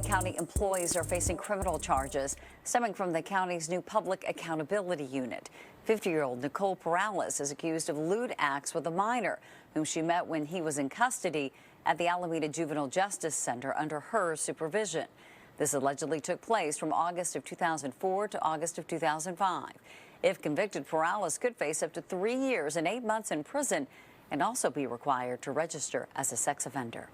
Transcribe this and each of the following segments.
County employees are facing criminal charges stemming from the county's new Public Accountability Unit. 50-year-old Nicole Perales is accused of lewd acts with a minor whom she met when he was in custody at the Alameda Juvenile Justice Center under her supervision. This allegedly took place from August of 2004 to August of 2005. If convicted, Perales could face up to 3 years and 8 months in prison and also be required to register as a sex offender.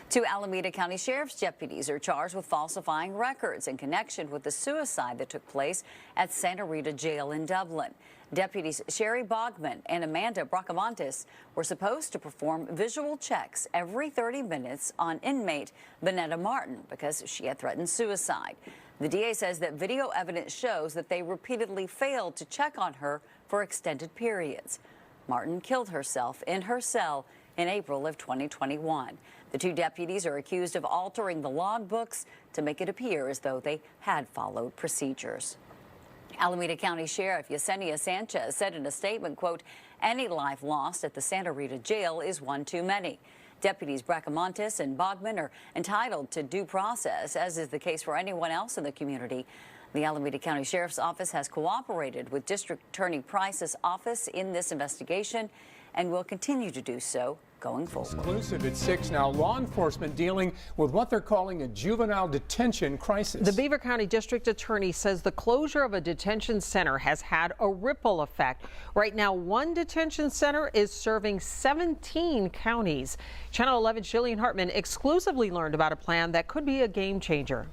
2 Alameda County Sheriff's deputies are charged with falsifying records in connection with the suicide that took place at Santa Rita Jail in Dublin. Deputies Sherry Bogman and Amanda Bracamontes were supposed to perform visual checks every 30 minutes on inmate Vanetta Martin because she had threatened suicide. The DA says that video evidence shows that they repeatedly failed to check on her for extended periods. Martin killed herself in her cell in April of 2021. The 2 deputies are accused of altering the logbooks to make it appear as though they had followed procedures. Alameda County Sheriff Yesenia Sanchez said in a statement, quote, "Any life lost at the Santa Rita Jail is one too many." Deputies Bracamontes and Bogman are entitled to due process, as is the case for anyone else in the community. The Alameda County Sheriff's Office has cooperated with District Attorney Price's office in this investigation and will continue to do so going forward. Exclusive at 6 now. Law enforcement dealing with what they're calling a juvenile detention crisis. The Beaver County District Attorney says the closure of a detention center has had a ripple effect. Right now, one detention center is serving 17 counties. Channel 11's Jillian Hartman exclusively learned about a plan that could be a game changer.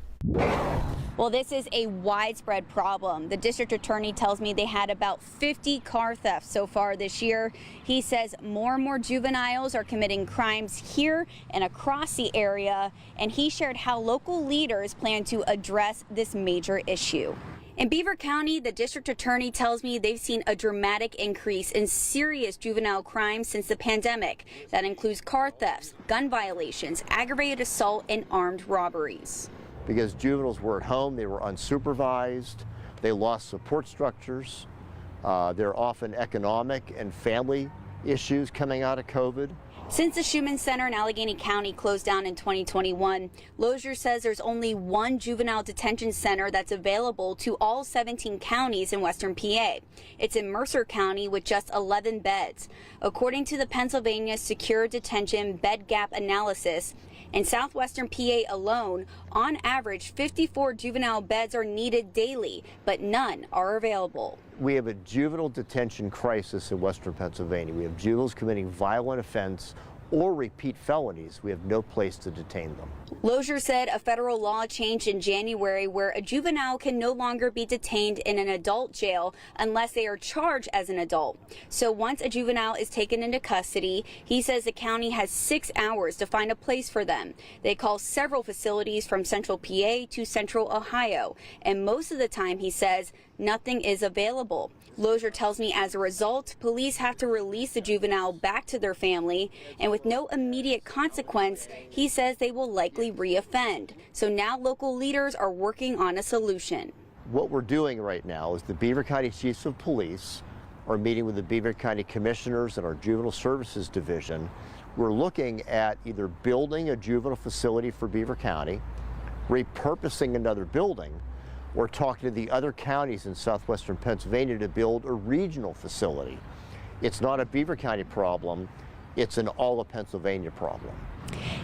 Well, this is a widespread problem. The district attorney tells me they had about 50 car thefts so far this year. He says more and more juveniles are committing crimes here and across the area, and he shared how local leaders plan to address this major issue. In Beaver County, the district attorney tells me they've seen a dramatic increase in serious juvenile crimes since the pandemic. That includes car thefts, gun violations, aggravated assault, and armed robberies. Because juveniles were at home, they were unsupervised, they lost support structures, there are often economic and family issues coming out of COVID. Since the Schumann Center in Allegheny County closed down in 2021, Lozier says there's only one juvenile detention center that's available to all 17 counties in western PA. It's in Mercer County with just 11 beds. According to the Pennsylvania Secure Detention Bed Gap Analysis, in southwestern PA alone, on average, 54 juvenile beds are needed daily, but none are available. We have a juvenile detention crisis in western Pennsylvania. We have juveniles committing violent offense or repeat felonies. We have no place to detain them. Lozier said a federal law changed in January where a juvenile can no longer be detained in an adult jail unless they are charged as an adult. So once a juvenile is taken into custody, he says the county has 6 hours to find a place for them. They call several facilities from central PA to central Ohio, and most of the time, he says, nothing is available. Lozier tells me as a result, police have to release the juvenile back to their family, and with no immediate consequence, he says they will likely reoffend. So now local leaders are working on a solution. What we're doing right now is the Beaver County Chiefs of Police are meeting with the Beaver County Commissioners and our Juvenile Services Division. We're looking at either building a juvenile facility for Beaver County, repurposing another building, or talking to the other counties in southwestern Pennsylvania to build a regional facility. It's not a Beaver County problem, it's an all of Pennsylvania problem.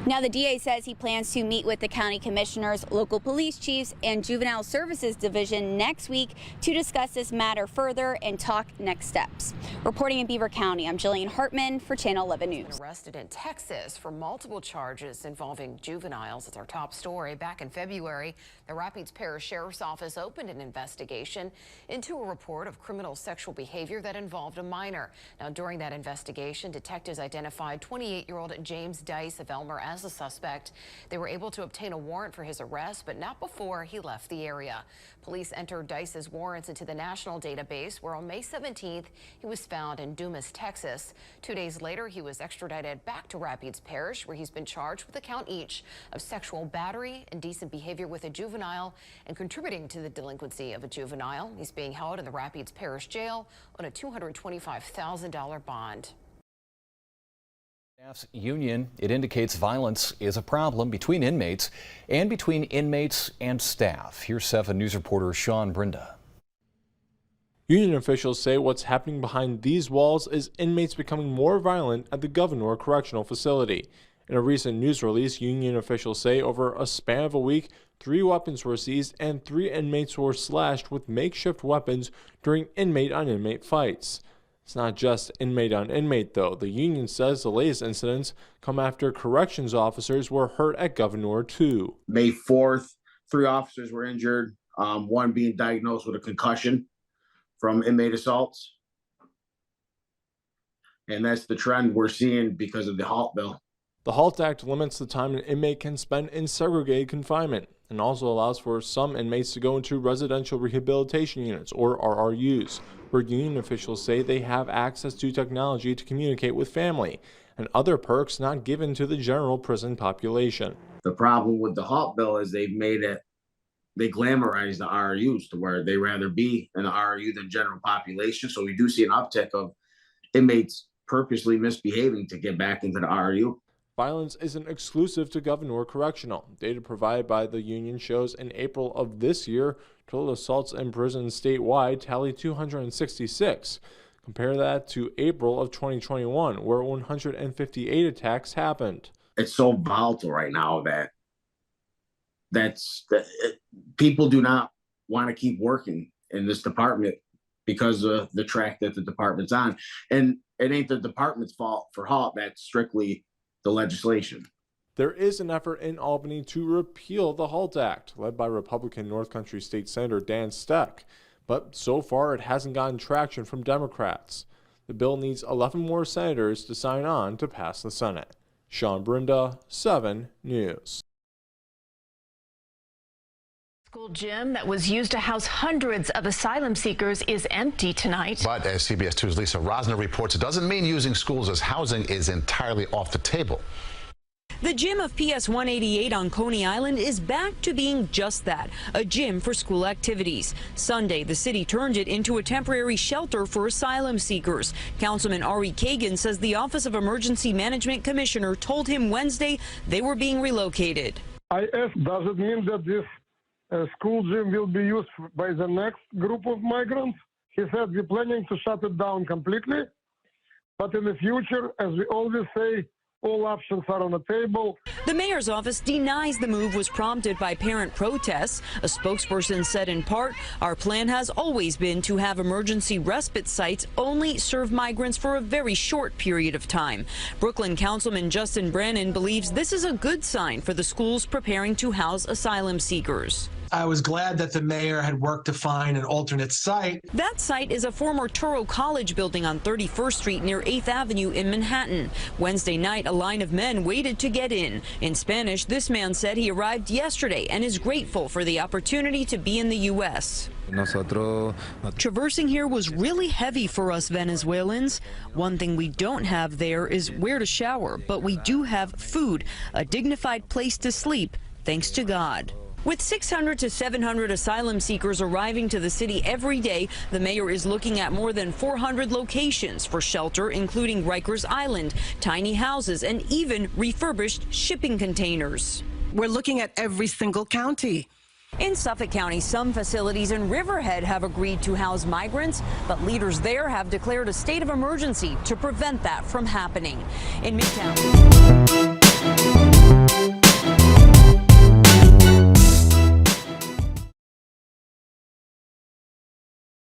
Now, the DA says he plans to meet with the county commissioners, local police chiefs, and Juvenile Services Division next week to discuss this matter further and talk next steps. Reporting in Beaver County, I'm Jillian Hartman for Channel 11 News. Arrested in Texas for multiple charges involving juveniles. It's our top story. Back in February, the Rapides Parish Sheriff's Office opened an investigation into a report of criminal sexual behavior that involved a minor. Now, during that investigation, detectives identified 28-year-old James Dice of Elmer as a suspect. They were able to obtain a warrant for his arrest, but not before he left the area. Police entered Dice's warrants into the national database, where on May 17th, he was found in Dumas, Texas. 2 days later, he was extradited back to Rapides Parish, where he's been charged with a count each of sexual battery, indecent behavior with a juvenile, and contributing to the delinquency of a juvenile. He's being held in the Rapides Parish Jail on a $225,000 bond. Staff's union, it indicates violence is a problem between inmates and between inmates and staff. Here's 7 News reporter Sean Brinda. Union officials say what's happening behind these walls is inmates becoming more violent at the Governor Correctional Facility. In a recent news release, union officials say over a span of a week, 3 weapons were seized and 3 inmates were slashed with makeshift weapons during inmate-on-inmate fights. It's not just inmate-on-inmate, though. The union says the latest incidents come after corrections officers were hurt at Governor, too. May 4th, 3 officers were injured, one being diagnosed with a concussion from inmate assaults. And that's the trend we're seeing because of the HALT bill. The HALT Act limits the time an inmate can spend in segregated confinement and also allows for some inmates to go into residential rehabilitation units, or RRUs, where union officials say they have access to technology to communicate with family and other perks not given to the general prison population. The problem with the HALT bill is they glamorize the RRUs to where they rather be in the RRU than general population. So we do see an uptick of inmates purposely misbehaving to get back into the RRU. Violence isn't exclusive to Governor Correctional. Data provided by the union shows in April of this year, total assaults in prisons statewide tallied 266. Compare that to April of 2021, where 158 attacks happened. It's so volatile right now that people do not want to keep working in this department because of the track that the department's on. And it ain't the department's fault for HALT. That's strictly the legislation. There is an effort in Albany to repeal the HALT Act, led by Republican North Country State Senator Dan Steck. But so far, it hasn't gotten traction from Democrats. The bill needs 11 more senators to sign on to pass the Senate. Sean Brinda, 7 News. School gym that was used to house hundreds of asylum seekers is empty tonight. But as CBS 2's Lisa Rosner reports, it doesn't mean using schools as housing is entirely off the table. The gym of PS 188 on Coney Island is back to being just that, a gym for school activities. Sunday, the city turned it into a temporary shelter for asylum seekers. Councilman Ari Kagan says the Office of Emergency Management Commissioner told him Wednesday they were being relocated. I asked, does it mean that this school gym will be used by the next group of migrants? He said we're planning to shut it down completely, but in the future, as we always say, all options are on the table. The mayor's office denies the move was prompted by parent protests. A spokesperson said in part, our plan has always been to have emergency respite sites only serve migrants for a very short period of time. Brooklyn Councilman Justin Brannon believes this is a good sign for the schools preparing to house asylum seekers. I was glad that the mayor had worked to find an alternate site. That site is a former Touro College building on 31st Street near 8th Avenue in Manhattan. Wednesday night, a line of men waited to get in. In Spanish, this man said he arrived yesterday and is grateful for the opportunity to be in the U.S. Traversing here was really heavy for us Venezuelans. One thing we don't have there is where to shower, but we do have food, a dignified place to sleep, thanks to God. With 600 to 700 asylum seekers arriving to the city every day, the mayor is looking at more than 400 locations for shelter, including Rikers Island, tiny houses, and even refurbished shipping containers. We're looking at every single county. In Suffolk County, some facilities in Riverhead have agreed to house migrants, but leaders there have declared a state of emergency to prevent that from happening. In Midtown.